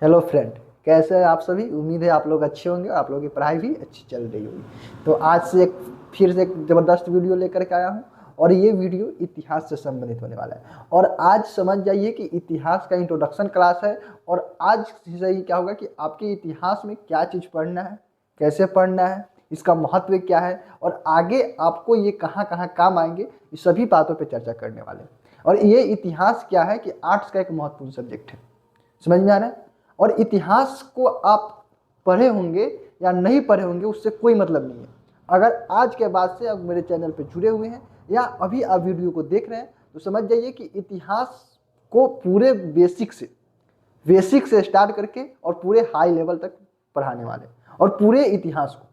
Hello friend, कैसे हैं आप सभी। उम्मीद है आप लोग अच्छे होंगे, आप लोगों की पढ़ाई भी अच्छी चल रही होगी। तो आज से फिर से एक ज़बरदस्त वीडियो लेकर के आया हूँ और ये वीडियो इतिहास से संबंधित होने वाला है। और आज समझ जाइए कि इतिहास का इंट्रोडक्शन क्लास है। और आज से ही क्या होगा कि आपके इतिहास में क्या चीज़ पढ़ना है, कैसे पढ़ना है, इसका महत्व क्या है और आगे आपको ये कहाँ कहाँ काम आएंगे, इस सभी बातों पर चर्चा करने वाले हैं। और ये इतिहास क्या है कि आर्ट्स का एक महत्वपूर्ण सब्जेक्ट है। समझ में आ रहा है। और इतिहास को आप पढ़े होंगे या नहीं पढ़े होंगे उससे कोई मतलब नहीं है। अगर आज के बाद से अब मेरे चैनल पे जुड़े हुए हैं या अभी आप वीडियो को देख रहे हैं तो समझ जाइए कि इतिहास को पूरे बेसिक से स्टार्ट करके और पूरे हाई लेवल तक पढ़ाने वाले। और पूरे इतिहास को,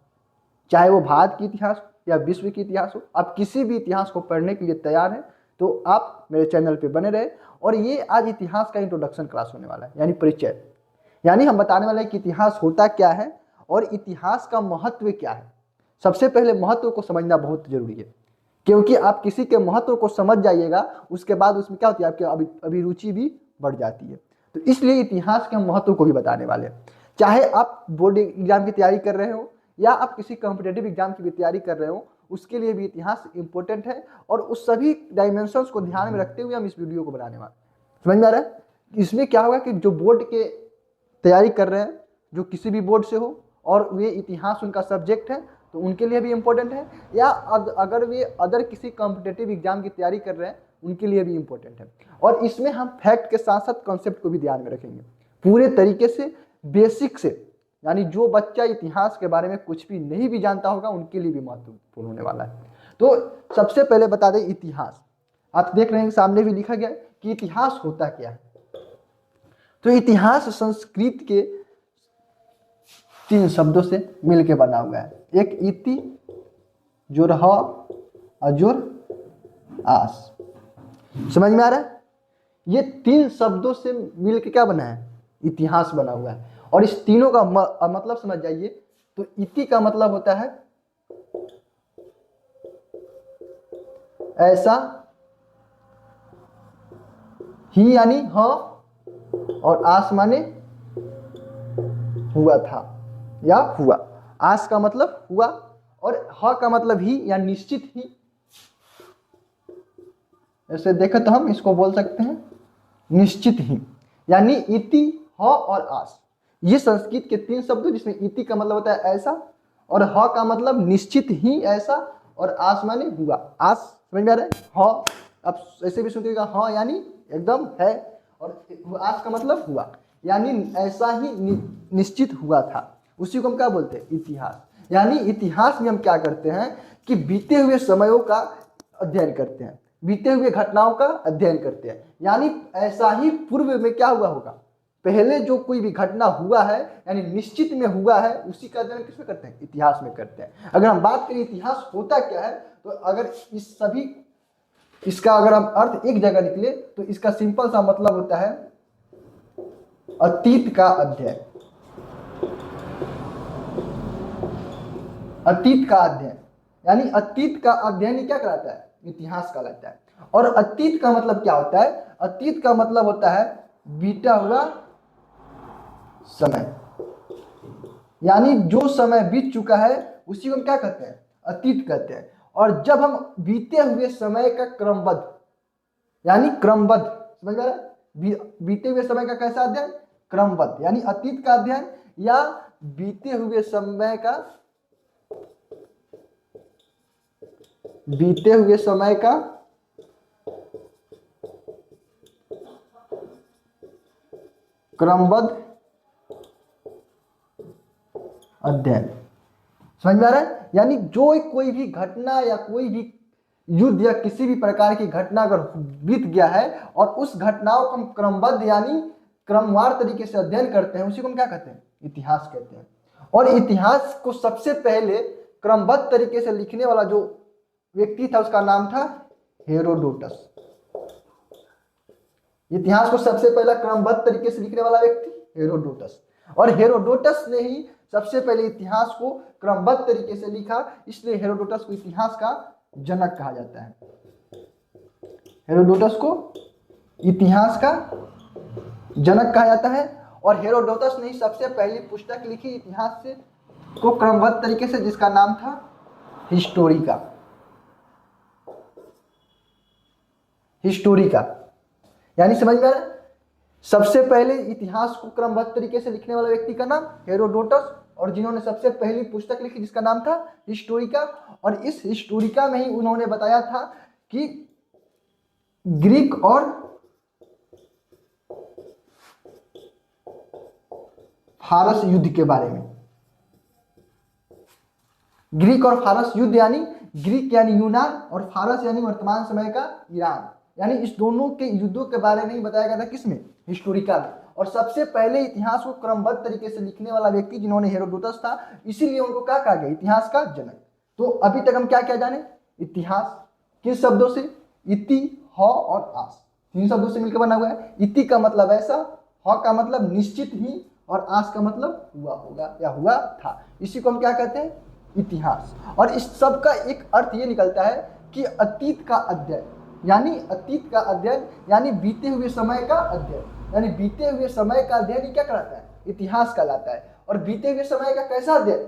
चाहे वो भारत की इतिहास हो या विश्व की इतिहास हो, आप किसी भी इतिहास को पढ़ने के लिए तैयार हैं तो आप मेरे चैनल पे बने रहे। और ये आज इतिहास का इंट्रोडक्शन क्लास होने वाला है, यानी परिचय। यानी हम बताने वाले हैं कि इतिहास होता क्या है और इतिहास का महत्व क्या है। सबसे पहले महत्व को समझना बहुत जरूरी है, क्योंकि आप किसी के महत्व को समझ जाइएगा उसके बाद उसमें क्या होती है, आपकी अभिरुचि भी बढ़ जाती है। तो इसलिए इतिहास के हम महत्व को भी बताने वाले हैं। चाहे आप बोर्ड एग्जाम की तैयारी कर रहे हो या आप किसी कॉम्पिटेटिव एग्जाम की भी तैयारी कर रहे हो, उसके लिए भी इतिहास इंपॉर्टेंट है। और उस सभी डायमेंशंस को ध्यान में रखते हुए हम इस वीडियो को बनाने वाले। समझ में आ रहा है। इसमें क्या होगा कि जो बोर्ड के तैयारी कर रहे हैं, जो किसी भी बोर्ड से हो और वे इतिहास उनका सब्जेक्ट है तो उनके लिए भी इम्पोर्टेंट है, या अगर वे अदर किसी कॉम्पिटेटिव एग्जाम की तैयारी कर रहे हैं उनके लिए भी इम्पोर्टेंट है। और इसमें हम फैक्ट के साथ साथ कॉन्सेप्ट को भी ध्यान में रखेंगे पूरे तरीके से, बेसिक से। यानी जो बच्चा इतिहास के बारे में कुछ भी नहीं भी जानता होगा उनके लिए भी महत्वपूर्ण होने वाला है। तो सबसे पहले बता दें इतिहास। आप देख रहे हैं सामने भी लिखा गया है कि इतिहास होता क्या है। तो इतिहास संस्कृत के 3 शब्दों से मिलकर बना हुआ है। एक इति, जो रहा, अजुर, आस। समझ में आ रहा है। ये 3 शब्दों से मिलकर क्या बना है, इतिहास बना हुआ है। और इस तीनों का मतलब समझ जाइए। तो इति का मतलब होता है ऐसा ही, यानी हाँ, और आस माने हुआ था या हुआ। आस का मतलब हुआ और ह का मतलब ही या निश्चित ही। ऐसे देखें तो हम इसको बोल सकते हैं निश्चित ही। यानी इति, ह और आस, ये संस्कृत के 3 शब्द जिसमें इति का मतलब होता है ऐसा, और ह का मतलब निश्चित ही ऐसा, और आस माने हुआ। आस समझ में आ रहा है। ह आप ऐसे भी सुनिएगा, हाँ यानी एकदम है, और आस का मतलब हुआ, यानी ऐसा ही निश्चित हुआ था। उसी को हम क्या बोलते हैं, इतिहास। यानी इतिहास में हम क्या करते हैं कि बीते हुए समयों का अध्ययन करते हैं, बीते हुए घटनाओं का अध्ययन करते हैं। यानी ऐसा ही पूर्व में क्या हुआ होगा, पहले जो कोई भी घटना हुआ है यानी निश्चित में हुआ है, उसी का अध्ययन किसमें करते हैं, इतिहास में करते हैं। अगर हम बात करें इतिहास होता क्या है, तो अगर इसका अगर हम अर्थ एक जगह निकले तो इसका सिंपल सा मतलब होता है अतीत का अध्ययन। अतीत का अध्ययन, यानी अतीत का अध्ययन क्या कहलाता है, इतिहास कहलाता है। और अतीत का मतलब क्या होता है, अतीत का मतलब होता है बीता हुआ समय। यानी जो समय बीत चुका है उसी को हम क्या कहते हैं, अतीत कहते हैं। और जब हम बीते हुए समय का क्रमबद्ध, यानी क्रमबद्ध, समझ में आ रहा है, बीते हुए समय का कैसा अध्ययन, क्रमबद्ध, यानी अतीत का अध्ययन या बीते हुए समय का, बीते हुए समय का क्रमबद्ध अध्ययन। समझ में आ रहा है। यानी जो कोई भी घटना या कोई भी युद्ध या किसी भी प्रकार की घटना अगर बीत गया है और उस घटनाओं को हम क्रमबद्ध यानी क्रमवार तरीके से अध्ययन करते हैं, उसी को हम क्या कहते हैं, इतिहास कहते हैं। और इतिहास को सबसे पहले क्रमबद्ध तरीके से लिखने वाला जो व्यक्ति था उसका नाम था हेरोडोटस। इतिहास को सबसे पहला क्रमबद्ध तरीके से लिखने वाला व्यक्ति हेरोडोटस। और हेरोडोटस ने ही सबसे पहले इतिहास को क्रमबद्ध तरीके से लिखा, इसलिए हेरोडोटस को इतिहास का जनक कहा जाता है। हेरोडोटस को इतिहास का जनक कहा जाता है। और हेरोडोटस ने ही सबसे पहली पुस्तक लिखी इतिहास से को क्रमबद्ध तरीके से, जिसका नाम था हिस्टोरिका। हिस्टोरिका यानी समझ में आ रहा है, सबसे पहले इतिहास को क्रमबद्ध तरीके से लिखने वाला व्यक्ति का नाम हेरोडोटस, और जिन्होंने सबसे पहली पुस्तक लिखी जिसका नाम था हिस्टोरिका। और इस हिस्टोरिका में ही उन्होंने बताया था कि ग्रीक और फारस युद्ध के बारे में। ग्रीक और फारस युद्ध यानी ग्रीक यानी यूनान और फारस यानी वर्तमान समय का ईरान, यानी इस दोनों के युद्धों के बारे में ही बताया गया था किसमें, हिस्टोरिका में। और सबसे पहले इतिहास को क्रमबद्ध तरीके से लिखने वाला व्यक्ति जिन्होंने हेरोडोटस था, इसीलिए उनको क्या कहा गया, इतिहास का जनक। तो अभी तक हम क्या क्या जाने, इतिहास किस शब्दों से, इति, ह और आस, तीन शब्दों से मिलकर बना हुआ है। इति का मतलब ऐसा, ह का मतलब निश्चित ही, और आस का मतलब हुआ होगा या हुआ था। इसी को हम क्या कहते हैं, इतिहास। और इस सब का एक अर्थ ये निकलता है कि अतीत का अध्ययन, यानी अतीत का अध्ययन यानी बीते हुए समय का अध्ययन, यानी बीते हुए समय का अध्ययन क्या कहलाता है, इतिहास कहलाता है। और बीते हुए समय का कैसा अध्ययन,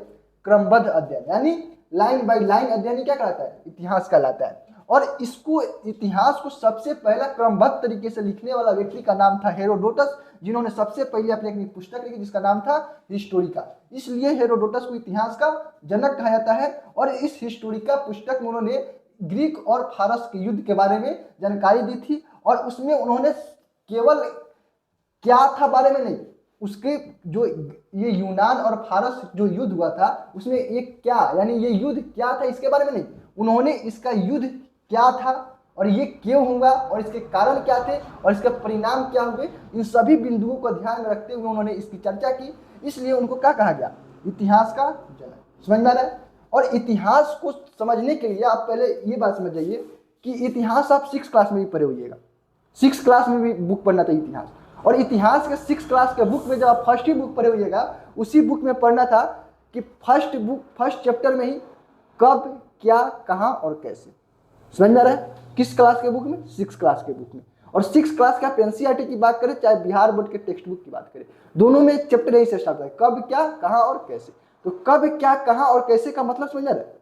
क्रमबद्ध अध्ययन, यानी लाइन बाय लाइन अध्ययन क्या कहलाता है, इतिहास कहलाता है। और इसको इतिहास को सबसे पहला क्रमबद्ध तरीके से लिखने वाला व्यक्ति का नाम था हेरोडोटस, जिन्होंने सबसे पहले अपनी एक पुस्तक लिखी जिसका नाम था हिस्टोरिका। इसलिए हेरोडोटस को इतिहास का जनक कहा जाता है। और इस हिस्टोरिका पुस्तक में उन्होंने ग्रीक और फारस के युद्ध के बारे में जानकारी दी थी, और उसमें उन्होंने केवल क्या था बारे में नहीं, उसके जो ये यूनान और फारस जो युद्ध हुआ था उसमें एक क्या, यानी ये युद्ध क्या था इसके बारे में नहीं, उन्होंने इसका युद्ध क्या था और ये क्यों हुआ और इसके कारण क्या थे और इसके परिणाम क्या हुए, इन सभी बिंदुओं को ध्यान में रखते हुए उन्होंने इसकी चर्चा की। इसलिए उनको क्या कहा गया, इतिहास का जनक। समझ में आ रहा है। और इतिहास को समझने के लिए आप पहले ये बात समझ जाइए कि इतिहास आप 6 क्लास में भी पढ़े होइएगा, 6 क्लास में भी बुक पढ़ना था इतिहास। और इतिहास के 6 क्लास के बुक में जब आप फर्स्ट ही बुक पढ़े होइएगा, उसी बुक में पढ़ना था कि फर्स्ट चैप्टर में ही कब, क्या, कहाँ और कैसे। समझ में आ रहा है। किस क्लास के बुक में, 6 क्लास के बुक में। और 6 क्लास का एनसीईआरटी की बात करें चाहे बिहार बोर्ड के टेक्स्ट बुक की बात करें, दोनों में एक चैप्टर यही से स्टार्ट होता है, कब, क्या, कहाँ और कैसे। तो कब, क्या, कहाँ और कैसे का मतलब समझ आ रहा है।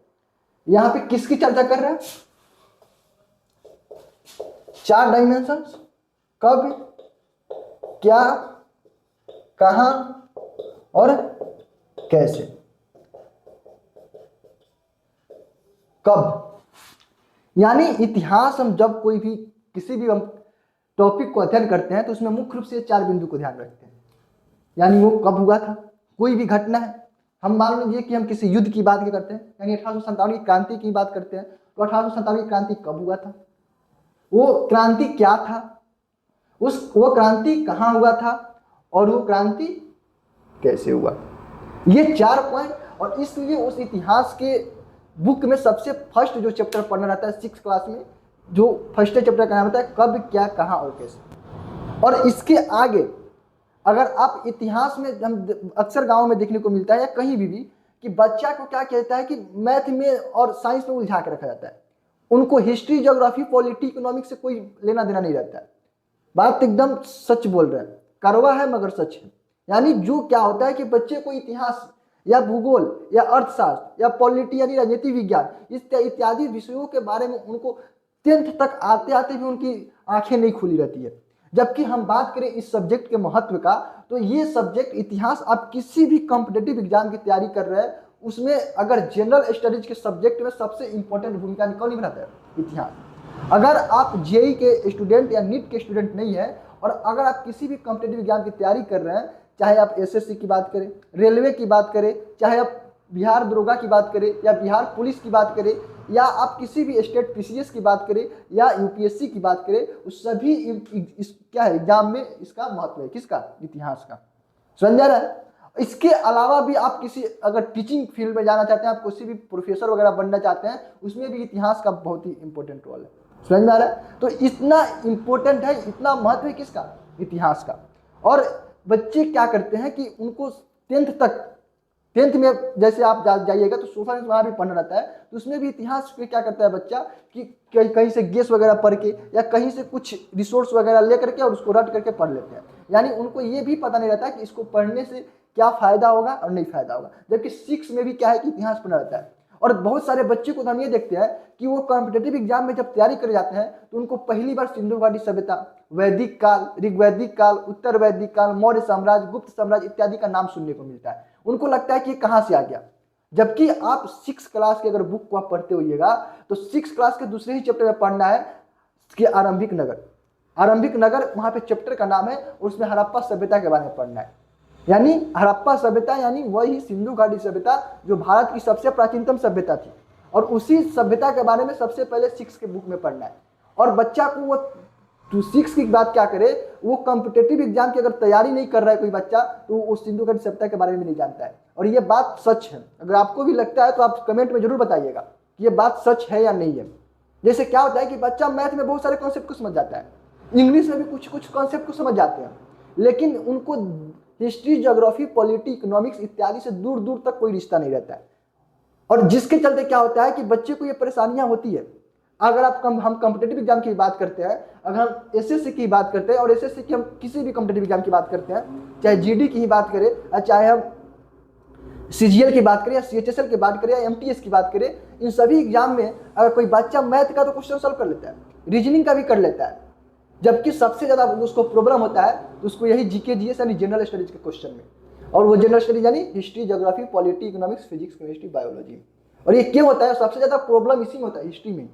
यहाँ पे किसकी चर्चा कर रहे हैं, 4 डायमेंशंस, कब, क्या, कहाँ और कैसे। कब यानी इतिहास, हम जब कोई भी किसी भी हम टॉपिक को अध्ययन करते हैं तो उसमें मुख्य रूप से 4 बिंदु को ध्यान रखते हैं। यानी वो कब हुआ था, कोई भी घटना है, हम मान लीजिए कि हम किसी युद्ध की बात करते हैं, यानी 1857 की क्रांति की बात करते हैं, तो 1857 की क्रांति कब हुआ था, वो क्रांति क्या था, वो क्रांति कहाँ हुआ था और वो क्रांति कैसे हुआ। ये 4 पॉइंट। और इसलिए उस इतिहास के बुक में सबसे फर्स्ट जो चैप्टर पढ़ना रहता है 6 क्लास में, जो फर्स्ट चैप्टर का नाम होता है कब, क्या, कहाँ और कैसे। और इसके आगे अगर आप इतिहास में, हम अक्सर गाँव में देखने को मिलता है या कहीं भी कि बच्चा को क्या कहता है कि मैथ में और साइंस में उलझा के रखा जाता है, उनको हिस्ट्री, ज्योग्राफी, पॉलिटी, इकोनॉमिक्स से कोई लेना देना नहीं रहता है। बात एकदम सच बोल रहे हैं, कड़वा है मगर सच है। यानी जो क्या होता है कि बच्चे को इतिहास या भूगोल या अर्थशास्त्र या पॉलिटी यानी राजनीति विज्ञान इत्यादि विषयों के बारे में उनको 10th तक आते आते भी उनकी आंखें नहीं खुली रहती है। जबकि हम बात करें इस सब्जेक्ट के महत्व का, तो ये सब्जेक्ट इतिहास आप किसी भी कॉम्पिटिटिव एग्जाम की तैयारी कर रहे हैं, उसमें अगर जनरल स्टडीज के सब्जेक्ट में सबसे इंपॉर्टेंट भूमिका कौन निभाता है, इतिहास। अगर आप जेई के स्टूडेंट या नीट के स्टूडेंट नहीं है और अगर आप किसी भी कॉम्पिटिटिव एग्जाम की तैयारी कर रहे हैं, चाहे आप एसएससी की बात करें, रेलवे की बात करें, चाहे आप बिहार दरोगा की बात करें या बिहार पुलिस की बात करें, या आप किसी भी स्टेट पीसीएस की बात करें या यूपीएससी की बात करें, उस सभी क्या है एग्जाम में इसका महत्व है, किसका, इतिहास का। समझ आ रहा है। इसके अलावा भी आप किसी अगर टीचिंग फील्ड में जाना चाहते हैं, आप किसी भी प्रोफेसर वगैरह बनना चाहते हैं, उसमें भी इतिहास का बहुत ही इंपॉर्टेंट रोल है। समझ में आ रहा है। तो इतना इंपॉर्टेंट है, इतना महत्व है किसका, इतिहास का। और बच्चे क्या करते हैं कि उनको 10th में जैसे आप जाइएगा तो सोशल साइंस वहाँ भी पढ़ना रहता है, तो उसमें भी इतिहास पे क्या करता है बच्चा कि कहीं से गेस वगैरह पढ़ के या कहीं से कुछ रिसोर्स वगैरह ले करके और उसको रट करके पढ़ लेते हैं। यानी उनको ये भी पता नहीं रहता कि इसको पढ़ने से क्या फायदा होगा और नहीं फायदा होगा। जबकि 6 में भी क्या है कि इतिहास पढ़ना रहता है। और बहुत सारे बच्चे को तो हम ये देखते हैं कि वो कॉम्पिटेटिव एग्जाम में जब तैयारी कर जाते हैं तो उनको पहली बार सिंधु घाटी सभ्यता, वैदिक काल, ऋग्वैदिक काल, उत्तर वैदिक काल, मौर्य साम्राज्य, गुप्त साम्राज्य इत्यादि का नाम सुनने को मिलता है। उनको लगता है कि ये कहाँ से आ गया। जबकि आप 6 क्लास के अगर बुक को आप पढ़ते होइएगा तो 6 क्लास के दूसरे ही चैप्टर में पढ़ना है कि आरंभिक नगर। आरंभिक नगर वहां पे चैप्टर का नाम है और उसमें हड़प्पा सभ्यता के बारे में पढ़ना है। यानी हड़प्पा सभ्यता यानी वही सिंधु घाटी सभ्यता जो भारत की सबसे प्राचीनतम सभ्यता थी, और उसी सभ्यता के बारे में सबसे पहले 6 के बुक में पढ़ना है। और बच्चा को वो 6 की बात क्या करे, वो कॉम्पिटेटिव एग्जाम की अगर तैयारी नहीं कर रहा है कोई बच्चा तो उस सिंधु घाटी सभ्यता के बारे में नहीं जानता है। और ये बात सच है। अगर आपको भी लगता है तो आप कमेंट में जरूर बताइएगा कि ये बात सच है या नहीं है। जैसे क्या होता है कि बच्चा मैथ में बहुत सारे कॉन्सेप्ट को समझ जाता है, इंग्लिश में भी कुछ कुछ कॉन्सेप्ट को समझ जाते हैं, लेकिन उनको हिस्ट्री, ज्योग्राफी, पॉलिटी, इकोनॉमिक्स इत्यादि से दूर दूर तक कोई रिश्ता नहीं रहता है। और जिसके चलते क्या होता है कि बच्चे को ये परेशानियां होती है। अगर हम कॉम्पिटेटिव एग्जाम की बात करते हैं, अगर हम एसएससी की बात करते हैं और एसएससी की हम किसी भी कॉम्पिटेटिव एग्जाम की बात करते हैं, चाहे जीडी की ही बात करें, चाहे हम सीजीएल की बात करें या सीएचएसएल की बात करें या एमटीएस की बात करें, इन सभी एग्जाम में अगर कोई बच्चा मैथ का तो क्वेश्चन सॉल्व कर लेता है, रीजनिंग का भी कर लेता है, जबकि सबसे ज्यादा उसको प्रॉब्लम होता है तो उसको यही जीके जीएस यानी जनरल स्टडीज के क्वेश्चन में। और वो जनरल स्टडीज यानी history, geography, polity, economics, physics, chemistry, biology. और ये क्यों होता है? सबसे ज्यादा प्रॉब्लम इसी में होता है, हिस्ट्री में,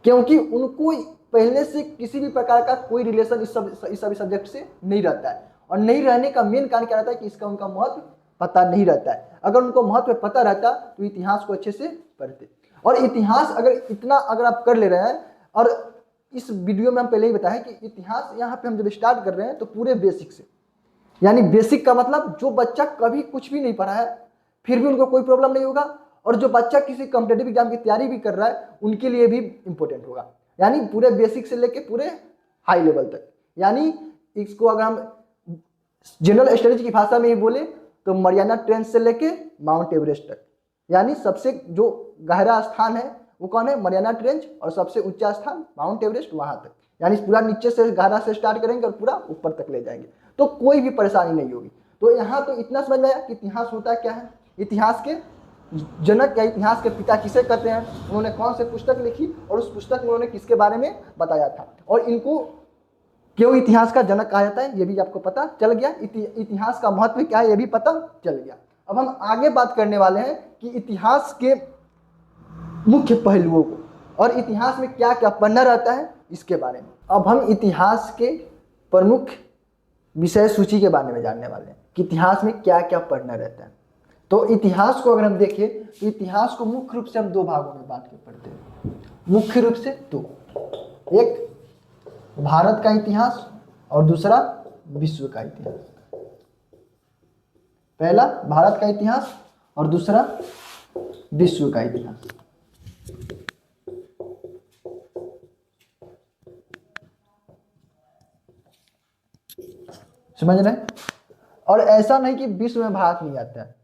क्योंकि उनको पहले से किसी भी प्रकार का कोई रिलेशन इस सभी सब्जेक्ट से नहीं रहता है। और नहीं रहने का मेन कारण क्या रहता है कि इसका उनका महत्व पता नहीं रहता है। अगर उनको महत्व पता रहता तो इतिहास को अच्छे से पढ़ते। और इतिहास अगर आप कर ले रहे हैं, और इस वीडियो में हम पहले ही बताया कि इतिहास यहाँ पे हम जब स्टार्ट कर रहे हैं तो पूरे बेसिक से, यानी बेसिक का मतलब जो बच्चा कभी कुछ भी नहीं पढ़ा है फिर भी उनको कोई प्रॉब्लम नहीं होगा, और जो बच्चा किसी कॉम्पिटेटिव एग्जाम की तैयारी भी कर रहा है उनके लिए भी इंपॉर्टेंट होगा। यानी पूरे बेसिक से लेके पूरे हाई लेवल तक। यानी इसको अगर हम जनरल स्टडीज की भाषा में ही बोले तो मरियाना ट्रेंच से लेके माउंट एवरेस्ट तक, यानी सबसे जो गहरा स्थान है वो कौन है? मरियाना ट्रेंच, और सबसे ऊंचा स्थान माउंट एवरेस्ट, वहां तक। यानी पूरा नीचे से गहरा से स्टार्ट करेंगे और पूरा ऊपर तक ले जाएंगे, तो कोई भी परेशानी नहीं होगी। तो यहाँ तो इतना समझ में आया कि इतिहास होता क्या है, इतिहास के जनक या इतिहास के पिता किसे कहते हैं, उन्होंने कौन से पुस्तक लिखी और उस पुस्तक में उन्होंने किसके बारे में बताया था, और इनको क्यों इतिहास का जनक कहा जाता है ये भी आपको पता चल गया। इतिहास का महत्व क्या है ये भी पता चल गया। अब हम आगे बात करने वाले हैं कि इतिहास के मुख्य पहलुओं को और इतिहास में क्या क्या पढ़ना रहता है इसके बारे में। अब हम इतिहास के प्रमुख विषय सूची के बारे में जानने वाले हैं कि इतिहास में क्या क्या पढ़ना रहता है। तो इतिहास को अगर हम देखें तो इतिहास को मुख्य रूप से हम दो भागों में बांट के पढ़ते हैं, मुख्य रूप से दो, एक भारत का इतिहास और दूसरा विश्व का इतिहास। पहला भारत का इतिहास और दूसरा विश्व का इतिहास। समझ रहे हैं? और ऐसा नहीं कि विश्व में भारत नहीं आता है,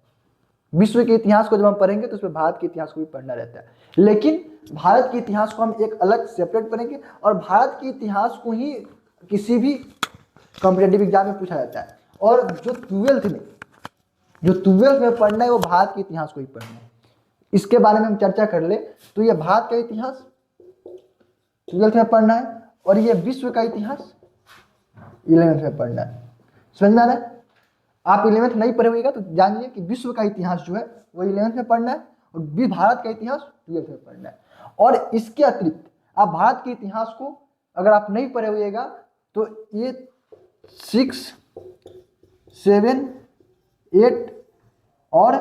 विश्व के इतिहास को जब हम पढ़ेंगे तो उसमें भारत के इतिहास को भी पढ़ना रहता है, लेकिन भारत के इतिहास को हम एक अलग सेपरेट पढ़ेंगे। और भारत के इतिहास को ही किसी भी कॉम्पिटेटिव एग्जाम में पूछा जाता है। और जो ट्वेल्थ में पढ़ना है वो भारत के इतिहास को ही पढ़ना है। इसके बारे में हम चर्चा कर ले तो ये भारत का इतिहास 12th में पढ़ना है और ये विश्व का इतिहास 11th में पढ़ना है। समझ में आ रहा है? आप 11th नहीं पढ़े होगा तो जानिए कि विश्व का इतिहास जो है वो 11th में पढ़ना है और भारत का इतिहास 12th में पढ़ना है। और इसके अतिरिक्त आप भारत के इतिहास को अगर आप नहीं पढ़े हुएगा तो ये 6, 7, 8 और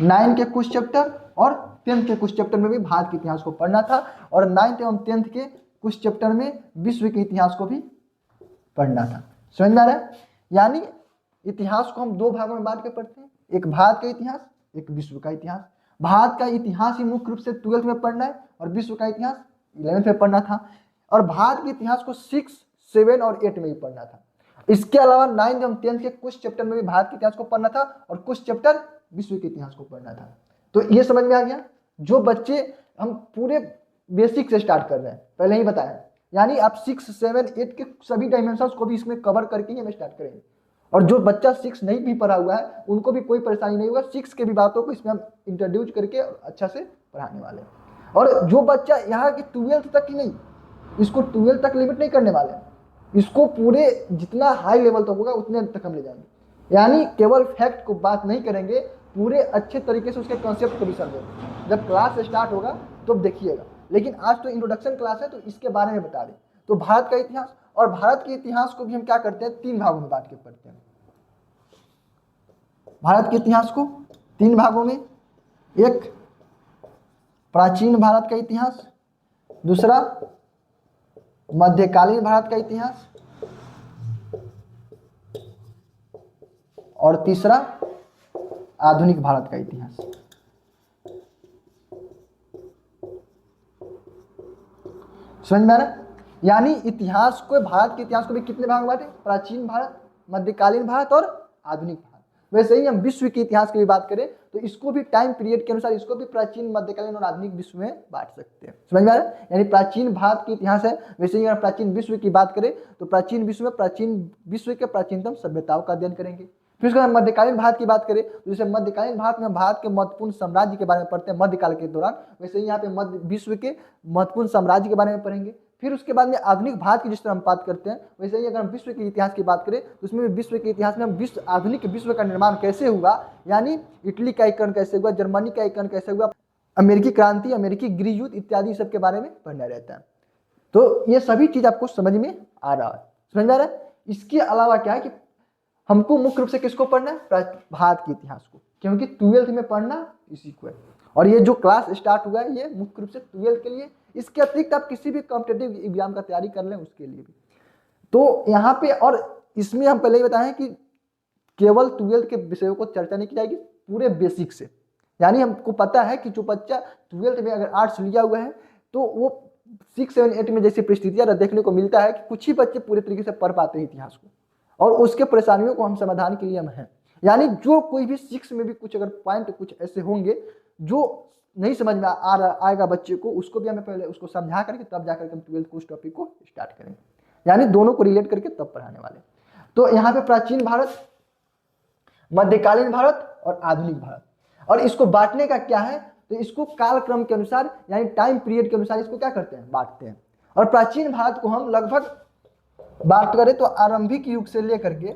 9 के कुछ चैप्टर और 10th के कुछ चैप्टर में भी भारत के इतिहास को पढ़ना था, और 9th एवं 10th के कुछ चैप्टर में विश्व के इतिहास को भी पढ़ना था। समझ में आ रहा है? यानी इतिहास को हम दो भागों में बांट के पढ़ते हैं, एक भारत का इतिहास, एक विश्व का इतिहास। भारत का इतिहास ही मुख्य रूप से 12th में पढ़ना है और विश्व का इतिहास 11th में पढ़ना था। और भारत के इतिहास को 6, 7 और 8 में भी पढ़ना था। इसके अलावा 9th एवं 10th के कुछ चैप्टर में भी भारत के इतिहास को पढ़ना था और कुछ चैप्टर विश्व के इतिहास को पढ़ना था। तो ये समझ में आ गया। जो बच्चे हम पूरे बेसिक से स्टार्ट कर रहे हैं, पहले ही बताया यानी आप 6, 7, 8 के सभी डायमेंशंस को भी इसमें कवर करके ही हम स्टार्ट करेंगे। और जो बच्चा 6 नहीं भी पढ़ा हुआ है उनको भी कोई परेशानी नहीं होगा, 6 के भी बातों को इसमें हम इंट्रोड्यूस करके अच्छा से पढ़ाने वाले हैं। और जो बच्चा यहाँ की 12th तक ही नहीं, इसको 12th तक लिमिट नहीं करने वाले हैं, इसको पूरे जितना हाई लेवल तक होगा उतने तक हम ले जाएंगे। यानी केवल फैक्ट को बात नहीं करेंगे, पूरे अच्छे तरीके से उसके कॉन्सेप्ट को भी समझेंगे। जब क्लास स्टार्ट होगा तो देखिएगा, लेकिन आज तो इंट्रोडक्शन क्लास है तो इसके बारे में बता दें। तो भारत का इतिहास, और भारत के इतिहास को भी हम क्या करते हैं, 3 भागों में बांट के पढ़ते हैं। भारत के इतिहास को 3 भागों में, एक प्राचीन भारत का इतिहास, दूसरा मध्यकालीन भारत का इतिहास, और तीसरा आधुनिक भारत का इतिहास। समझ में आ रहा है? यानी इतिहास को, भारत के इतिहास को भी कितने भाग में बांटे, प्राचीन भारत, मध्यकालीन भारत और आधुनिक भारत। वैसे ही हम विश्व के इतिहास की भी बात करें तो इसको भी टाइम पीरियड के अनुसार इसको भी प्राचीन, मध्यकालीन और आधुनिक विश्व में बांट सकते हैं। समझ में आ रहा है? यानी प्राचीन भारत की इतिहास है, वैसे ही अगर प्राचीन विश्व की बात करें तो प्राचीन विश्व में प्राचीन विश्व के प्राचीनतम सभ्यताओं का अध्ययन करेंगे। फिर उसके बाद मध्यकालीन भारत की बात करें तो जैसे मध्यकालीन भारत में भारत के महत्वपूर्ण साम्राज्य के बारे में पढ़ते हैं मध्यकाल के दौरान, वैसे ही यहाँ पे मध्य विश्व के महत्वपूर्ण साम्राज्य के बारे में पढ़ेंगे। फिर उसके बाद में आधुनिक भारत की जिस तरह हम बात करते हैं, वैसे ही अगर हम विश्व के इतिहास की बात करें तो उसमें विश्व के इतिहास में हम विश्व, आधुनिक विश्व का निर्माण कैसे हुआ, यानी इटली का एकीकरण कैसे हुआ, जर्मनी का एकीकरण कैसे हुआ, अमेरिकी क्रांति, अमेरिकी गृह युद्ध इत्यादि सब के बारे में पढ़ना रहता है। तो ये सभी चीज आपको समझ में आ रहा है, समझ में आ रहा है? इसके अलावा क्या है कि हमको मुख्य रूप से किसको पढ़ना है, भारत के इतिहास को, क्योंकि 12th में पढ़ना इसी को है। और ये जो क्लास स्टार्ट हुआ है ये मुख्य रूप से 12th के लिए, इसके अतिरिक्त आप किसी भी कॉम्पिटेटिव एग्जाम का तैयारी कर लें उसके लिए भी। तो यहाँ पे, और इसमें हम पहले ही बताएं कि केवल 12th के विषयों को चर्चा नहीं की जाएगी, पूरे बेसिक से। यानी हमको पता है कि जो बच्चा 12th में अगर आर्ट्स लिया हुआ है तो वो 6, 7, 8 में जैसी परिस्थितियां देखने को मिलता है कि कुछ ही बच्चे पूरे तरीके से पढ़ पाते हैं इतिहास को, और उसके परेशानियों को हम समाधान के लिए हम हैं। यानी जो कोई भी 6 में भी कुछ अगर पॉइंट कुछ ऐसे होंगे जो नहीं समझ में आएगा बच्चे को, उसको भी हमें पहले उसको समझा करके तब जाकर हम 12th को उस टॉपिक को स्टार्ट करेंगे। यानी दोनों को रिलेट करके तब पढ़ाने वाले। तो यहाँ पे प्राचीन भारत, मध्यकालीन भारत और आधुनिक भारत, और इसको बांटने का क्या है, तो इसको कालक्रम के अनुसार यानी टाइम पीरियड के अनुसार इसको क्या करते हैं, बांटते हैं। और प्राचीन भारत को हम लगभग बात करें तो आरंभिक युग से लेकर के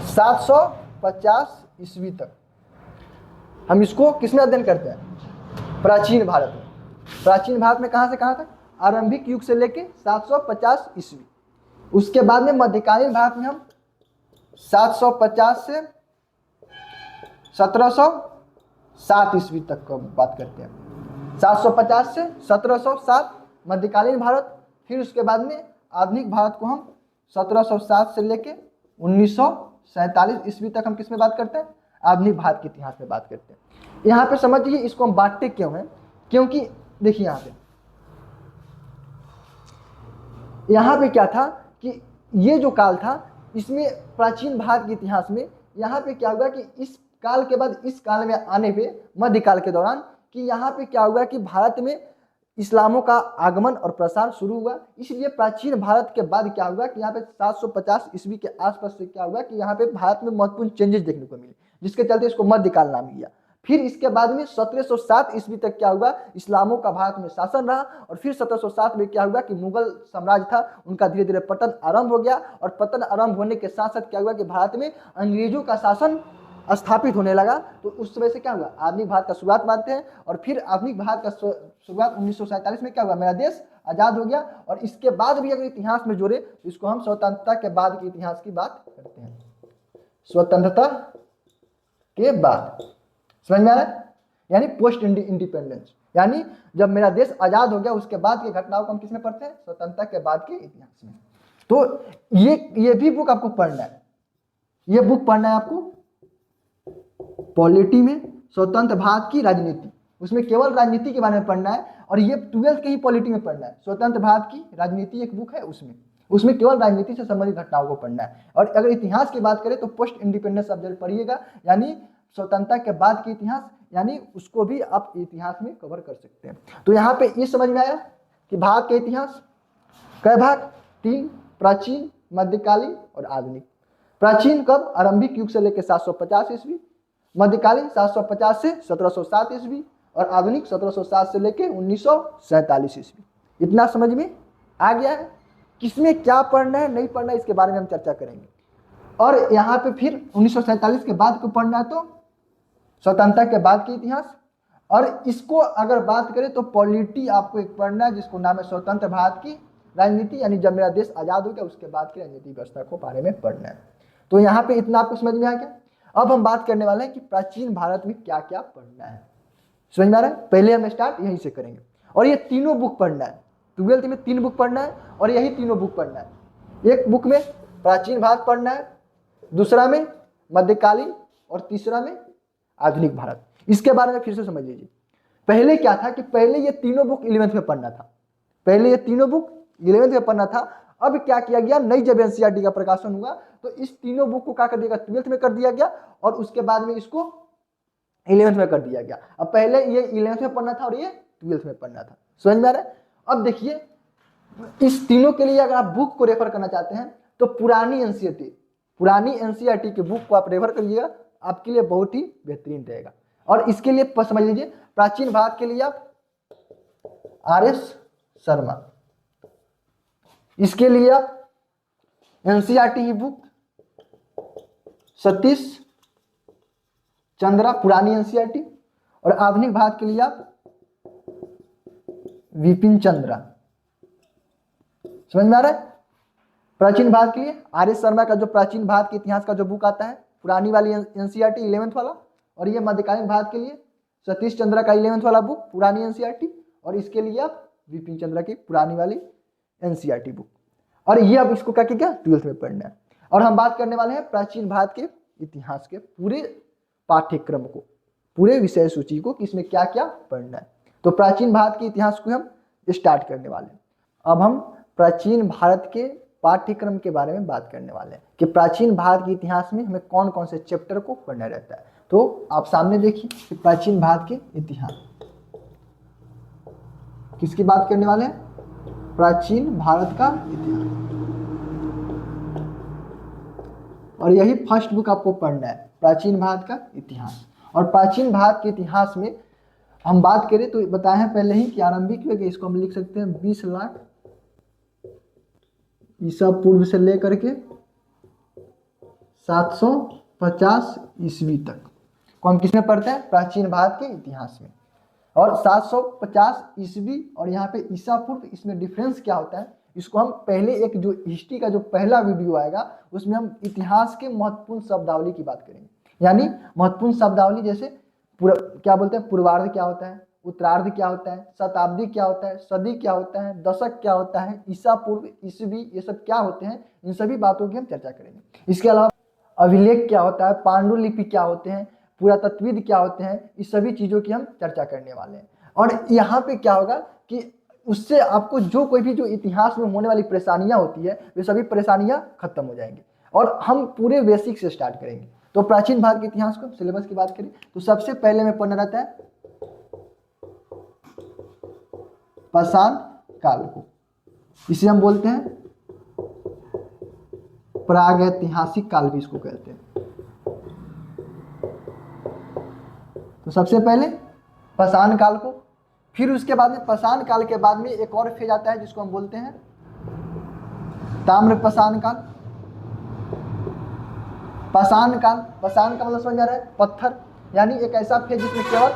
750 ईस्वी तक हम इसको किसमें अध्ययन करते हैं, प्राचीन भारत में। प्राचीन भारत में कहां से कहां तक, आरंभिक युग से लेकर 750 ईस्वी। उसके बाद में मध्यकालीन भारत में हम 750 से 1707 ईस्वी तक का बात करते हैं। 750 से 1707 मध्यकालीन भारत। फिर उसके बाद में आधुनिक भारत को हम 1707 से लेके 1947 ईस्वी तक हम किस में बात करते हैं, आधुनिक भारत के इतिहास में बात करते हैं। यहाँ पे समझिए इसको हम बांटते क्यों हैं, क्योंकि देखिए यहाँ पे क्या था कि ये जो काल था इसमें प्राचीन भारत के इतिहास में यहाँ पे क्या हुआ कि इस काल के बाद इस काल में आने पे मध्यकाल के दौरान कि यहाँ पे क्या हुआ कि भारत में इस्लामों का आगमन और प्रसार शुरू हुआ। इसलिए प्राचीन भारत के बाद क्या हुआ कि यहाँ पे 750 ईस्वी के आसपास से क्या हुआ कि यहाँ पे भारत में महत्वपूर्ण चेंजेस देखने को मिले, जिसके चलते इसको मध्यकाल नाम दिया। फिर इसके बाद में 1707 ईस्वी तक क्या हुआ, इस्लामों का भारत में शासन रहा। और फिर 1707 में क्या हुआ कि मुगल साम्राज्य था उनका धीरे धीरे पतन आरंभ हो गया। और पतन आरंभ होने के साथ साथ क्या हुआ कि भारत में अंग्रेजों का शासन स्थापित होने लगा। तो उस समय से क्या हुआ, आधुनिक भारत का शुरुआत मानते हैं। और फिर आधुनिक भारत का शुरुआत 1947 में क्या हुआ, मेरा देश आजाद हो गया। और इसके बाद भी अगर इतिहास में जोड़े तो इसको हम स्वतंत्रता के बाद के इतिहास की बात करते हैं, स्वतंत्रता के बाद। समझ में आ रहा है, यानी पोस्ट इंडिपेंडेंस, यानी जब मेरा देश आजाद हो गया उसके बाद की घटनाओं को हम किसमें पढ़ते हैं, स्वतंत्रता के बाद के इतिहास में। तो ये भी बुक आपको पढ़ना है, ये बुक पढ़ना है आपको पॉलिटी में, स्वतंत्र भारत की राजनीति। उसमें केवल राजनीति के बारे में पढ़ना है। और ये 12th के ही पॉलिटी में पढ़ना है। स्वतंत्र भारत की राजनीति एक बुक है, उसमें केवल राजनीति से संबंधित घटनाओं को पढ़ना है। और अगर इतिहास की बात करें तो पोस्ट इंडिपेंडेंस सब्जेक्ट पढ़िएगा, यानी स्वतंत्रता के बाद के इतिहास। यानी उसको भी आप इतिहास में कवर कर सकते हैं। तो यहाँ पे ये समझ में आया कि भारत के इतिहास कई भाग, 3, प्राचीन, मध्यकालीन और आधुनिक। प्राचीन कब? आरंभिक युग से लेकर 750 ईस्वी, मध्यकालीन 750 से 1707 ईस्वी और आधुनिक 1707 से लेकर 1947 ईस्वी। इतना समझ में आ गया है। किसमें क्या पढ़ना है नहीं पढ़ना है इसके बारे में हम चर्चा करेंगे। और यहाँ पे फिर 1947 के बाद को पढ़ना है तो स्वतंत्रता के बाद के इतिहास। और इसको अगर बात करें तो पॉलिटी आपको एक पढ़ना है जिसको नाम है स्वतंत्र भारत की राजनीति, यानी जब मेरा देश आज़ाद हो गया उसके बाद की राजनीतिक व्यवस्था को बारे में पढ़ना है। तो यहाँ पे इतना आपको समझ में आ गया। अब हम बात करने वाले हैं कि प्राचीन भारत में क्या क्या पढ़ना है। समझ में आ रहा है? पहले हम स्टार्ट यहीं से करेंगे। और ये तीनों बुक पढ़ना है। 12th में 3 बुक पढ़ना है और यही तीनों बुक पढ़ना है। एक बुक में प्राचीन भारत पढ़ना है, दूसरा में मध्यकालीन और तीसरा में आधुनिक भारत। इसके बारे में फिर से समझ लीजिए। पहले क्या था कि पहले ये तीनों बुक 11th में पढ़ना था। पहले ये तीनों बुक 11th में पढ़ना था। अब क्या किया गया, नई जब एनसीईआरटी का प्रकाशन हुआ तो इस तीनों बुक को क्या कर दिया गया, 12th में कर दिया गया और उसके बाद में इसको 11th में कर दिया गया। अब पहले ये 11th में पढ़ना था और ये 12th में पढ़ना था। समझ में आ रहा है? अब देखिए इस तीनों के लिए अगर आप बुक को रेफर करना चाहते हैं तो पुरानी एनसीईआरटी की बुक को आप रेफर करिएगा, आपके लिए बहुत ही बेहतरीन रहेगा। और इसके लिए समझ लीजिए, प्राचीन भारत के लिए आप RS शर्मा, इसके लिए आप एनसीईआरटी की बुक सतीश चंद्रा पुरानी एनसीईआरटी, और आधुनिक भारत के लिए आप विपिन चंद्रा। समझ में आ रहा है? प्राचीन भारत के लिए RS शर्मा का जो प्राचीन भारत के इतिहास का जो बुक आता है, पुरानी वाली एनसीईआरटी 11th वाला, और ये मध्यकालीन भारत के लिए सतीश चंद्रा का 11th वाला बुक पुरानी एनसीईआरटी, और इसके लिए आप विपिन चंद्रा की पुरानी वाली एनसीईआरटी बुक। और ये अब इसको क्या किया, 12th में पढ़ना है। और हम बात करने वाले हैं प्राचीन भारत के इतिहास के पूरे पाठ्यक्रम को, पूरे विषय सूची को, कि इसमें क्या क्या पढ़ना है। तो प्राचीन भारत के इतिहास को हम स्टार्ट करने वाले हैं। अब हम प्राचीन भारत के पाठ्यक्रम के बारे में बात करने वाले हैं कि प्राचीन भारत के इतिहास में हमें कौन कौन से चैप्टर को पढ़ना रहता है। तो आप सामने देखिए कि प्राचीन भारत के इतिहास किसकी बात करने वाले हैं, प्राचीन भारत का इतिहास। और यही फर्स्ट बुक आपको पढ़ना है, प्राचीन भारत का इतिहास। और प्राचीन भारत के इतिहास में हम बात करें तो बताए हैं पहले ही कि आरंभिक युग, इसको हम लिख सकते हैं 20 लाख ईसा पूर्व से लेकर के 750 ईस्वी तक को हम किसमें पढ़ते हैं, प्राचीन भारत के इतिहास में। और 750 ईस्वी और यहाँ पे ईसा पूर्व, इसमें डिफरेंस क्या होता है, इसको हम पहले एक जो हिस्ट्री का जो पहला वीडियो आएगा उसमें हम इतिहास के महत्वपूर्ण शब्दावली की बात करेंगे। यानी महत्वपूर्ण शब्दावली जैसे क्या बोलते हैं, पूर्वार्ध क्या होता है, उत्तरार्ध क्या होता है, शताब्दी क्या होता है, सदी क्या होता है, दशक क्या होता है, ईसा पूर्व, ईस्वी, ये सब क्या होते हैं, इन सभी बातों की हम चर्चा करेंगे। इसके अलावा अभिलेख क्या होता है, पांडुलिपि क्या होते हैं, पुरातत्वविद क्या होते हैं, इस सभी चीज़ों की हम चर्चा करने वाले हैं। और यहाँ पे क्या होगा कि उससे आपको जो कोई भी जो इतिहास में होने वाली परेशानियाँ होती है वे सभी परेशानियाँ खत्म हो जाएंगी और हम पूरे बेसिक से स्टार्ट करेंगे। तो प्राचीन भारत के इतिहास को सिलेबस की बात करें तो सबसे पहले में पढ़ना रहता है पाषाण काल को, इसे हम बोलते हैं प्रागैतिहासिक काल भी इसको कहते हैं। तो सबसे पहले पाषाण काल को, फिर उसके बाद में पाषाण काल के बाद में एक और फेज आता है जिसको हम बोलते हैं ताम्र पाषाण काल। पाषाण काल, पाषाण का मतलब समझ आ रहा है, पत्थर, यानी एक ऐसा फेज जिसमें केवल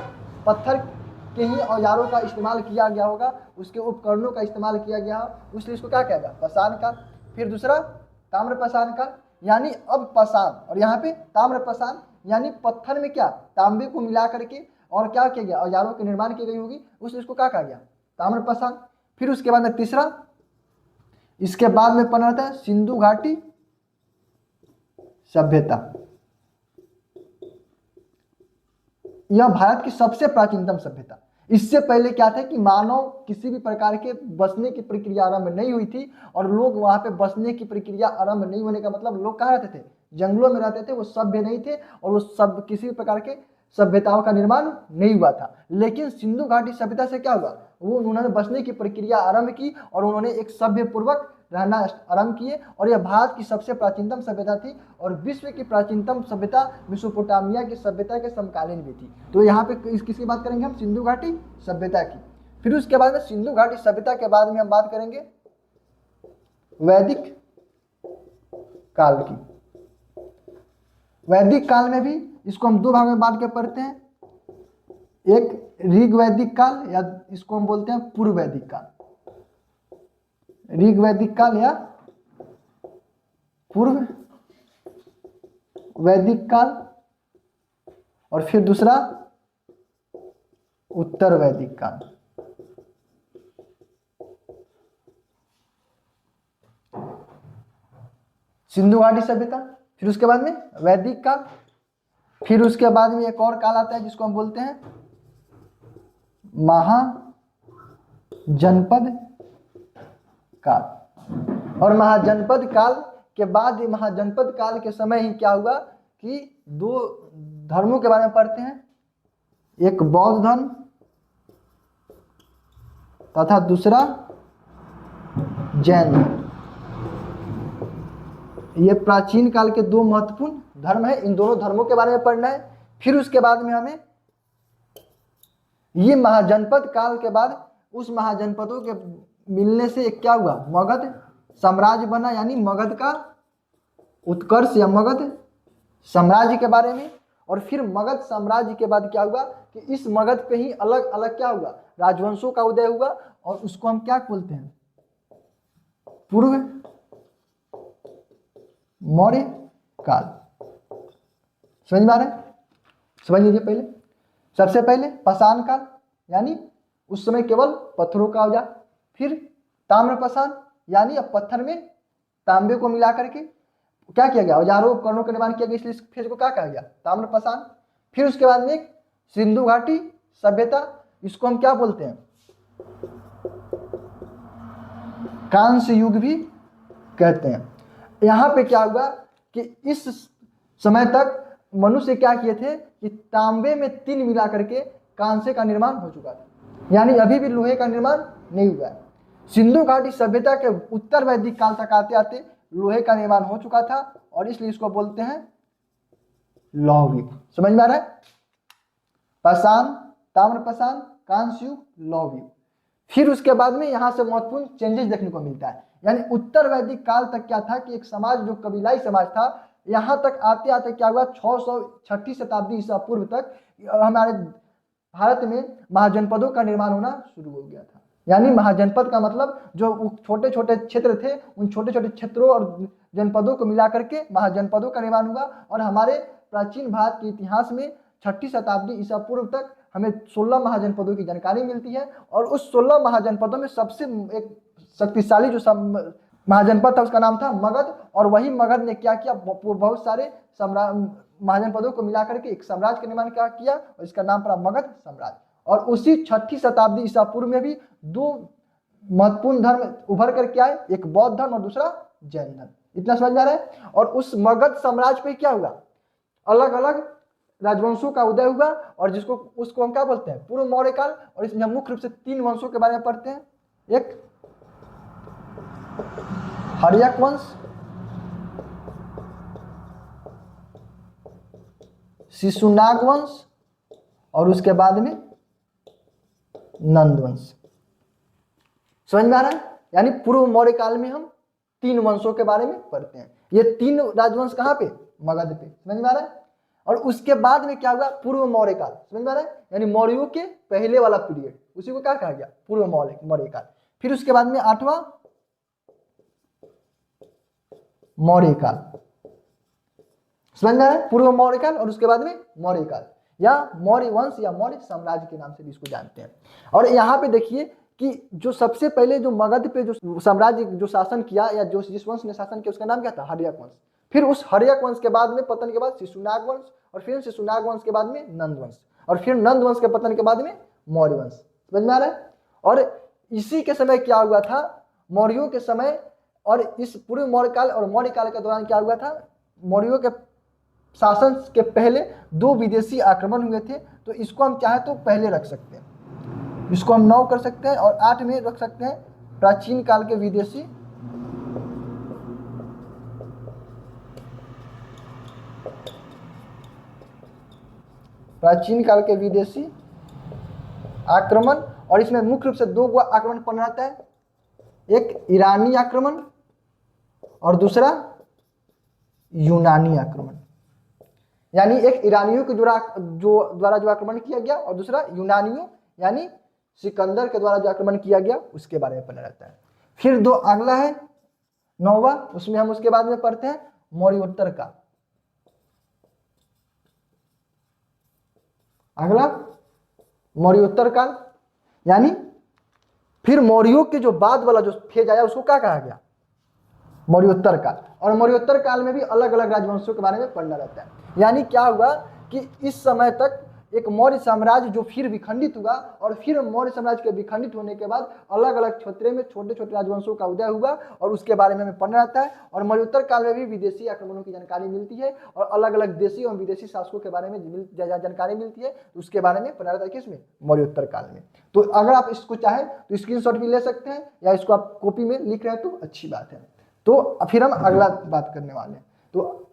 पत्थर के ही औजारों का इस्तेमाल किया गया होगा, उसके उपकरणों का इस्तेमाल किया गया हो, इसलिए इसको क्या कहेगा, पाषाण काल। फिर दूसरा ताम्र पाषाण काल, यानी अब पाषाण और यहाँ पे ताम्र पाषाण, यानी पत्थर में क्या तांबे को मिला करके और क्या किया गया, औजारों के निर्माण की गई होगी, इसको क्या कहा गया, ताम्र पाषाण। फिर उसके बाद में तीसरा, इसके बाद में पढ़ना रहता है सिंधु घाटी सभ्यता। यह भारत की सबसे प्राचीनतम सभ्यता। इससे पहले क्या था कि मानव किसी भी प्रकार के बसने की प्रक्रिया आरंभ नहीं हुई थी और लोग वहां पे बसने की प्रक्रिया आरंभ नहीं होने का मतलब लोग कहाँ रहते थे, जंगलों में रहते थे, वो सभ्य नहीं थे और वो सब किसी भी प्रकार के सभ्यताओं का निर्माण नहीं हुआ था। लेकिन सिंधु घाटी सभ्यता से क्या हुआ, वो उन्होंने बसने की प्रक्रिया आरंभ की और उन्होंने एक सभ्य पूर्वक रहना आरंभ किए। और यह भारत की सबसे प्राचीनतम सभ्यता थी और विश्व की प्राचीनतम सभ्यता मेसोपोटामिया की सभ्यता के समकालीन भी थी। तो यहाँ पे किसकी बात करेंगे हम, सिंधु घाटी सभ्यता की। फिर उसके बाद में सिंधु घाटी सभ्यता के बाद में हम बात करेंगे वैदिक काल की। वैदिक काल में भी इसको हम दो भाग में बांट के पढ़ते हैं, एक ऋग वैदिक काल या इसको हम बोलते हैं पूर्व वैदिक काल, ऋग वैदिक काल या पूर्व वैदिक काल, और फिर दूसरा उत्तर वैदिक काल। सिंधु घाटी सभ्यता, फिर उसके बाद में वैदिक काल, फिर उसके बाद में एक और काल आता है जिसको हम बोलते हैं महाजनपद काल। और महाजनपद काल के बाद, महाजनपद काल के समय ही क्या हुआ कि दो धर्मों के बारे में पढ़ते हैं, एक बौद्ध धर्म तथा दूसरा जैन धर्म। ये प्राचीन काल के दो महत्वपूर्ण धर्म है, इन दोनों धर्मों के बारे में पढ़ना है। फिर उसके बाद में हमें ये महाजनपद काल के बाद उस महाजनपदों के मिलने से एक क्या हुआ, मगध साम्राज्य बना, यानी मगध का उत्कर्ष या मगध साम्राज्य के बारे में। और फिर मगध साम्राज्य के बाद क्या हुआ कि इस मगध पे ही अलग अलग क्या हुआ, राजवंशों का उदय हुआ और उसको हम क्या बोलते हैं, पूर्व मौर्य काल। समझ में आ रहा है, समझ लीजिए। पहले सबसे पहले पाषाण काल, यानी उस समय केवल पत्थरों का औजार। फिर ताम्रपाषाण, यानी अब पत्थर में तांबे को मिला करके क्या किया गया, औजारों उपकरणों का निर्माण किया गया, इसलिए इस फेज को क्या कहा गया, ताम्रपाषाण। फिर उसके बाद में सिंधु घाटी सभ्यता, इसको हम क्या बोलते हैं, कांस्य युग भी कहते हैं। यहाँ पे क्या हुआ कि इस समय तक मनुष्य क्या किए थे कि तांबे में तिल मिला करके कांसे का निर्माण हो चुका था, यानी अभी भी लोहे का निर्माण नहीं हुआ है। सिंधु घाटी सभ्यता के उत्तर वैदिक काल तक आते आते लोहे का निर्माण हो चुका था और इसलिए इसको बोलते हैं लौह युग। समझ में आ रहा है, पाषाण, ताम्रपाषाण, कांस्य युग, लौह युग। फिर उसके बाद में यहाँ से महत्वपूर्ण चेंजेस देखने को मिलता है, यानी उत्तर वैदिक काल तक क्या था कि एक समाज जो कबीलाई समाज था, यहाँ तक आते आते क्या हुआ, 606 शताब्दी ईसा पूर्व तक हमारे भारत में महाजनपदों का निर्माण होना शुरू हो गया था। यानी महाजनपद का मतलब जो छोटे छोटे क्षेत्र थे, उन छोटे छोटे क्षेत्रों और जनपदों को मिला करके महाजनपदों का निर्माण हुआ। और हमारे प्राचीन भारत के इतिहास में 6ठी शताब्दी ईसा पूर्व तक हमें 16 महाजनपदों की जानकारी मिलती है। और उस 16 महाजनपदों में सबसे एक शक्तिशाली जो महाजनपद था उसका नाम था मगध। और वही मगध ने क्या किया, बहुत सारे महाजनपदों को मिलाकर के एक साम्राज्य का निर्माण किया और इसका नाम पड़ा मगध साम्राज्य। और उसी 6ठी शताब्दी ईसा पूर्व में भी दो महत्वपूर्ण धर्म उभर करके आए, एक बौद्ध धर्म और दूसरा जैन धर्म। इतना समझ में आ रहा है। और उस मगध साम्राज्य पे क्या हुआ, अलग अलग राजवंशों का उदय हुआ और जिसको उसको हम क्या बोलते हैं, पूर्व मौर्य काल। और इसमें हम मुख्य रूप से 3 वंशों के बारे में पढ़ते हैं, एक हर्यक वंश, शिशुनाग वंश और उसके बाद में नंद वंश। समझ में आ रहा है, यानी पूर्व मौर्य काल में हम 3 वंशों के बारे में पढ़ते हैं। ये 3 राजवंश कहाँ पे, मगध पे। समझ में आ रहा है। और उसके बाद में क्या हुआ, पूर्व मौर्य काल। समझ में आ रहा है, यानी मौर्यों के पहले वाला पीरियड, उसी को क्या कहा गया, पूर्व मौर्य काल। फिर उसके बाद में 8वां मौर्य काल। समझ में आ रहा है, पूर्व मौर्य काल और उसके बाद में मौर्य काल या मौर्य वंश या मौर्य साम्राज्य के नाम से भी इसको जानते हैं। और यहाँ पे देखिए कि जो सबसे पहले जो मगध पे जो साम्राज्य जो शासन किया या जो जिस वंश ने शासन किया उसका नाम क्या था, हर्यक वंश। फिर उस हर्यक वंश के बाद में पतन के बाद शिशुनाग वंश और फिर शिशुनाग वंश के बाद में नंद वंश और फिर नंद वंश के पतन के बाद में मौर्य वंश। समझ में आ रहा है। और इसी के समय क्या हुआ था, मौर्यों के समय और इस पूर्व मौर्य काल और मौर्य काल के दौरान क्या हुआ था, मौर्यों के शासन के पहले 2 विदेशी आक्रमण हुए थे, तो इसको हम चाहे तो पहले रख सकते हैं, इसको हम 9 कर सकते हैं, और 8 में रख सकते हैं प्राचीन काल के विदेशी आक्रमण। और इसमें मुख्य रूप से 2 आक्रमण पढ़ना रहता है, एक ईरानी आक्रमण और दूसरा यूनानी आक्रमण। यानी एक ईरानियों के द्वारा जो आक्रमण किया गया, और दूसरा यूनानियों यानी सिकंदर के द्वारा जो आक्रमण किया गया उसके बारे में पढ़ना रहता है। फिर अगला है 9वां, उसमें हम उसके बाद में पढ़ते हैं मौर्योत्तर काल। अगला मौर्योत्तर काल, यानी फिर मौर्यों के जो बाद वाला जो फेज आया उसको क्या कहा गया, मौर्योत्तर काल। और मौर्योत्तर काल में भी अलग अलग राजवंशों के बारे में पढ़ना रहता है। यानी क्या हुआ कि इस समय तक एक मौर्य साम्राज्य जो फिर विखंडित हुआ, और फिर मौर्य साम्राज्य के विखंडित होने के बाद अलग अलग क्षेत्रों में छोटे छोटे राजवंशों का उदय हुआ, और उसके बारे में हमें पढ़ना रहता है। और मौर्योत्तर काल में भी विदेशी आक्रमणों की जानकारी मिलती है, और अलग अलग देशी और विदेशी शासकों के बारे में जानकारी मिलती है, उसके बारे में पढ़ना रहता है किसमें, मौर्योत्तर काल में। तो अगर आप इसको चाहें तो स्क्रीनशॉट भी ले सकते हैं, या इसको आप कॉपी में लिख रहे हैं तो अच्छी बात है। तो फिर हम अगला बात करने वाले हैं, तो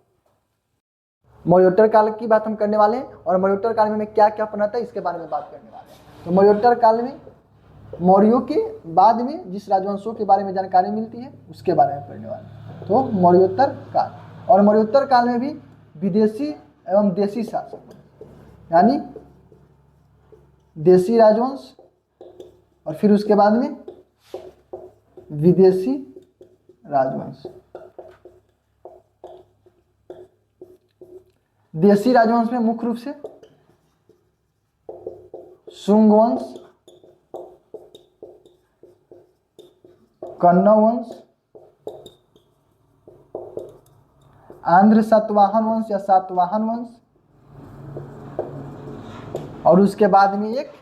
मौर्योत्तर काल की बात हम करने वाले हैं, और मौर्योत्तर काल में हमें क्या क्या पढ़ना था इसके बारे में बात करने वाले हैं। तो मौर्योत्तर काल में मौर्यों के बाद में जिस राजवंशों के बारे में जानकारी मिलती है उसके बारे में पढ़ने वाले हैं। तो मौर्योत्तर काल, और मौर्योत्तर काल में भी विदेशी एवं देशी शासक, यानी देशी राजवंश और फिर उसके बाद में विदेशी राजवंश। देशी राजवंश में मुख्य रूप से शुंग वंश, कन्नौ वंश, आंध्र सातवाहन वंश या सातवाहन वंश, और उसके बाद में एक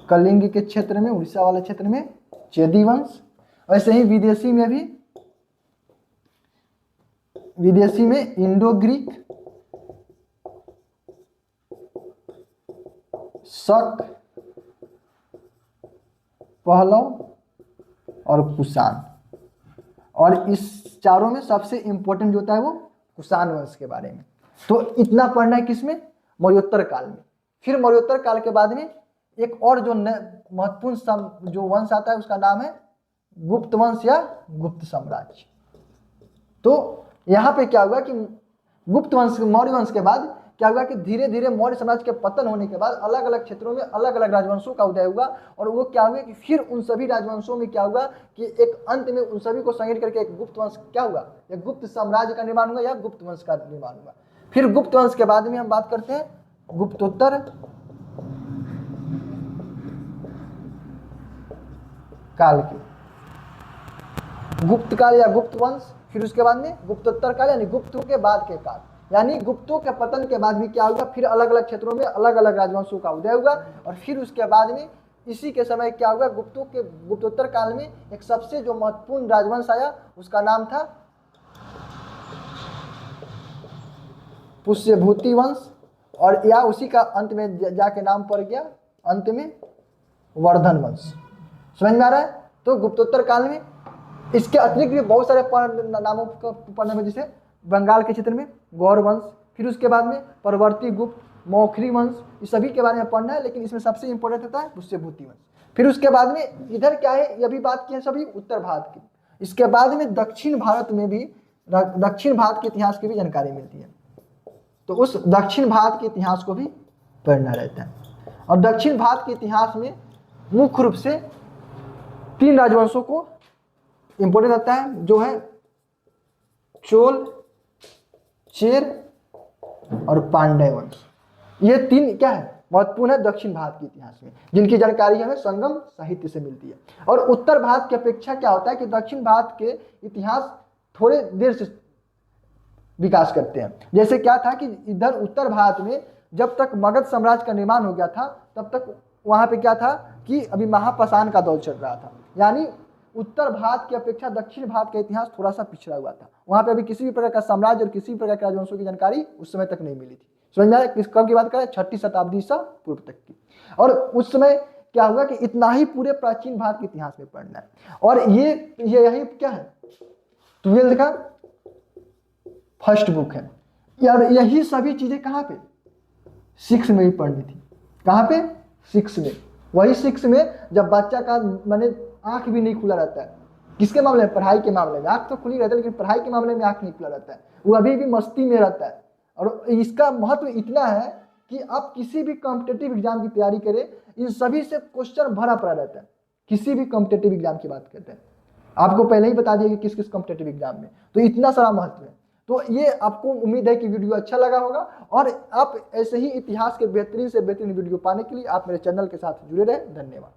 कलिंग के क्षेत्र में, उड़ीसा वाले क्षेत्र में चेदी वंश। वैसे ही विदेशी में इंडो ग्रीक, शक, पहलव और कुषाण। और इस चारों में सबसे इंपॉर्टेंट जो होता है वो कुषाण वंश के बारे में। तो इतना पढ़ना है किसमें, मौर्योत्तर काल में। फिर मौर्योत्तर काल के बाद में एक और जो महत्वपूर्ण जो वंश आता है उसका नाम है गुप्त वंश या गुप्त साम्राज्य। तो यहाँ पे क्या हुआ कि गुप्त वंश, मौर्य वंश के बाद क्या हुआ कि धीरे धीरे मौर्य साम्राज्य के पतन होने के बाद अलग अलग क्षेत्रों में अलग अलग राजवंशों का उदय हुआ। और वो क्या हुआ कि फिर उन सभी राजवंशों में क्या हुआ कि एक अंत में उन सभी को संगठित करके एक गुप्त वंश क्या हुआ, एक गुप्त साम्राज्य का निर्माण हुआ या गुप्त वंश का निर्माण हुआ। फिर गुप्त वंश के बाद में हम बात करते हैं गुप्तोत्तर काल की, गुप्त काल या गुप्त वंश। फिर उसके बाद में गुप्तोत्तर काल यानी गुप्तों के बाद के काल, यानी गुप्तों के पतन के बाद भी क्या हुआ, फिर अलग अलग क्षेत्रों में अलग अलग राजवंशों का उदय हुआ। और फिर उसके बाद में इसी के समय क्या हुआ, गुप्तोत्तर काल में एक सबसे जो महत्वपूर्ण राजवंश आया उसका नाम था पुष्यभूति वंश, और या उसी का अंत में जाके नाम पड़ गया अंत में वर्धन वंश। समझ में आ रहा है। तो गुप्तोत्तर काल में इसके अतिरिक्त भी बहुत सारे नामों को पढ़ने में, जैसे बंगाल के क्षेत्र में गौर वंश, फिर उसके बाद में परवर्ती गुप्त, मौखरी वंश, इस सभी के बारे में पढ़ना है। लेकिन इसमें सबसे इंपॉर्टेंट होता है पुष्यभूति वंश। फिर उसके बाद में इधर क्या है, ये भी बात की है सभी उत्तर भारत की। इसके बाद में दक्षिण भारत में भी, दक्षिण भारत के इतिहास की भी जानकारी मिलती है। तो उस दक्षिण भारत के इतिहास को भी पढ़ना रहता है। और दक्षिण भारत के इतिहास में मुख्य रूप से 3 राजवंशों को इंपॉर्टेंट रहता है, जो है चोल, चेर और पांड्य वंश। ये 3 क्या है, महत्वपूर्ण है दक्षिण भारत के इतिहास में, जिनकी जानकारी हमें संगम साहित्य से मिलती है। और उत्तर भारत की अपेक्षा क्या होता है कि दक्षिण भारत के इतिहास थोड़े देर से विकास करते हैं। जैसे क्या था कि इधर उत्तर भारत में जब तक मगध साम्राज्य का निर्माण हो गया था, तब तक वहाँ पे क्या था कि अभी महापाषाण का दौर चल रहा था। यानी उत्तर भारत की अपेक्षा दक्षिण भारत का इतिहास थोड़ा सा पिछड़ा हुआ था। वहां पे अभी किसी भी प्रकार का साम्राज्य और किसी भी प्रकार के राजवंशों की जानकारी उस समय तक नहीं मिली थी। समझ में आया? किस कब की बात करें? 6ठी शताब्दी ईसा पूर्व तक की। और उस समय क्या हुआ कि इतना ही पूरे प्राचीन भारत के इतिहास में पढ़ना है। और ये यही क्या है, 12th का फर्स्ट बुक है यार। यही सभी चीजें कहाँ पे? 6 में ही पढ़नी थी। कहाँ पे? 6 में। वही 6 में जब बच्चा का माने आंख भी नहीं खुला रहता है। किसके मामले में? पढ़ाई के मामले में। आंख तो खुली रहता है लेकिन पढ़ाई के मामले में आंख नहीं खुला रहता है, वो अभी भी मस्ती में रहता है। और इसका महत्व इतना है कि आप किसी भी कॉम्पिटेटिव एग्जाम की तैयारी करें, इन सभी से क्वेश्चन भरा पड़ा रहता है। किसी भी कॉम्पिटेटिव एग्जाम की बात करते हैं, आपको पहले ही बता दिया कि किस किस कॉम्पिटेटिव एग्जाम में, तो इतना सारा महत्व है। तो ये आपको उम्मीद है कि वीडियो अच्छा लगा होगा, और आप ऐसे ही इतिहास के बेहतरीन से बेहतरीन वीडियो पाने के लिए आप मेरे चैनल के साथ जुड़े रहें। धन्यवाद।